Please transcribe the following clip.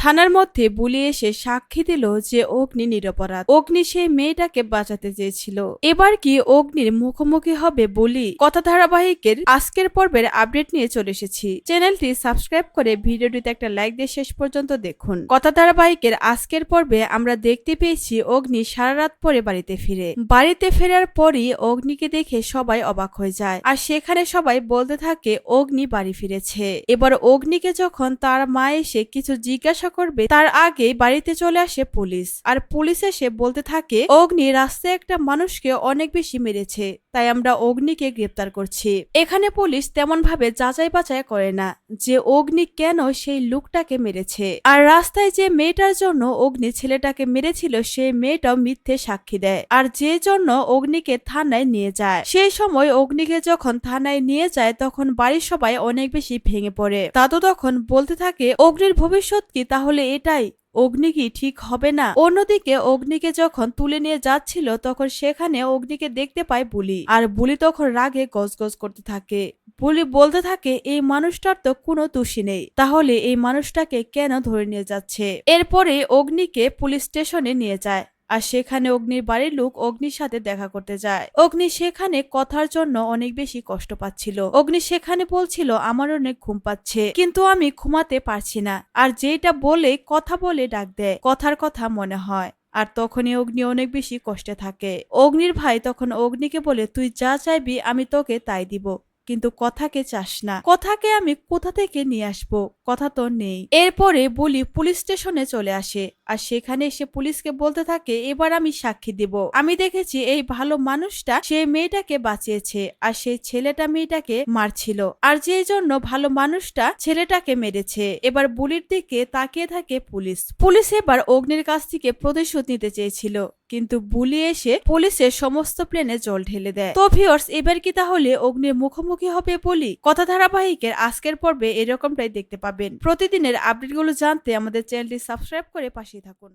থানার মধ্যে বুলি এসে সাক্ষী দিল যে অগ্নি নিরপরাধ। অগ্নি সেই মেয়েটাকে বাঁচাতে চেয়েছিল। এবার কি অগ্নির মুখোমুখি হবে বুলি? কথা ধারাবাহিকের আজকের পর্বের আপডেট নিয়ে চলে এসেছি। চ্যানেলটি সাবস্ক্রাইব করে ভিডিওটিতে একটা লাইক দিয়ে শেষ পর্যন্ত দেখুন। কথা ধারাবাহিকের আজকের পর্বে আমরা দেখতে পেয়েছি অগ্নি সারা রাত পরে বাড়িতে ফিরে। বাড়িতে ফেরার পরই অগ্নিকে দেখে সবাই অবাক হয়ে যায়, আর সেখানে সবাই বলতে থাকে অগ্নি বাড়ি ফিরেছে। এবার অগ্নিকে যখন তার মা এসে কিছু জিজ্ঞাসা করবে তার আগে বাড়িতে চলে আসে পুলিশ, আর পুলিশ এসে বলতে থাকে অগ্নি রাস্তায় একটা মানুষকে অনেক বেশি মেরেছে, তাই আমরা অগ্নিকে গ্রেপ্তার করছি। এখানে পুলিশ তেমন ভাবে যাচাই বাছাই করে না যে অগ্নি কেন সেই লোকটাকে মেরেছে, আর রাস্তায় যে মেয়েটার জন্য অগ্নি ছেলেটাকে মেরেছিল সেই মেয়েটাও মিথ্যে সাক্ষী দেয়। আর যে জন্য অগ্নিকে থানায় নিয়ে যায়, সেই সময় অগ্নিকে যখন থানায় নিয়ে যায় তখন বাড়ির সবাই অনেক বেশি ভেঙে পড়ে। দাদু তখন বলতে থাকে অগ্নির ভবিষ্যৎ কি তাহলে এটাই? অগ্নি কি ঠিক হবে না? অন্যদিকে অগ্নিকে যখন তুলে নিয়ে যাচ্ছিল তখন সেখানে অগ্নিকে দেখতে পায় বুলি, আর বুলি তখন রাগে গজগজ করতে থাকে। বুলি বলতে থাকে এই মানুষটার তো কোনো দোষী নেই, তাহলে এই মানুষটাকে কেন ধরে নিয়ে যাচ্ছে? এরপরে অগ্নিকে পুলিশ স্টেশনে নিয়ে যায়, আর সেখানে অগ্নির বাড়ির লোক অগ্নির সাথে দেখা করতে যায়। অগ্নি সেখানে কথার জন্য অনেক বেশি কষ্ট পাচ্ছিল। অগ্নি সেখানে বলছিল আমার অনেক ঘুম পাচ্ছে, কিন্তু আমি ঘুমাতে পারছি না। আর যেটা বলে কথা বলে ডাক দেয়, কথার কথা মনে হয়। আর তখনই অগ্নি অনেক বেশি কষ্টে থাকে। অগ্নির ভাই তখন অগ্নিকে বলে তুই যা চাইবি আমি তোকে তাই দিব, কিন্তু কথাকে চাস না। কথাকে আমি কোথা থেকে নিয়ে আসবো? কথা তো নেই। এরপরে বলি পুলিশ স্টেশনে চলে আসে, আর সেখানে এসে পুলিশকে বলতে থাকে এবার আমি সাক্ষী দিব। আমি দেখেছি এই ভালো মানুষটা সেই মেয়েটাকে বাঁচিয়েছে, আর সেই ছেলেটা মেয়েটাকে মারছিল, আর যেই জন্য ভালো মানুষটা ছেলেটাকে মেরেছে। এবার বুলির দিকে তাকিয়ে থাকে পুলিশ। পুলিশ এবার অগ্নির কাছ থেকে প্রতিশোধ নিতে চেয়েছিল, কিন্তু বুলি এসে পুলিশের সমস্ত প্লেনে জল ঢেলে দেয়। তো ভিউয়ার্স, এবার কি তাহলে অগ্নির মুখোমুখি হবে বলি? কথা ধারাবাহিকের আজকের পর্বে এরকমটাই দেখতে পাবেন। প্রতিদিনের আপডেটগুলো জানতে আমাদের চ্যানেলটি সাবস্ক্রাইব করে পাশে থাকুন।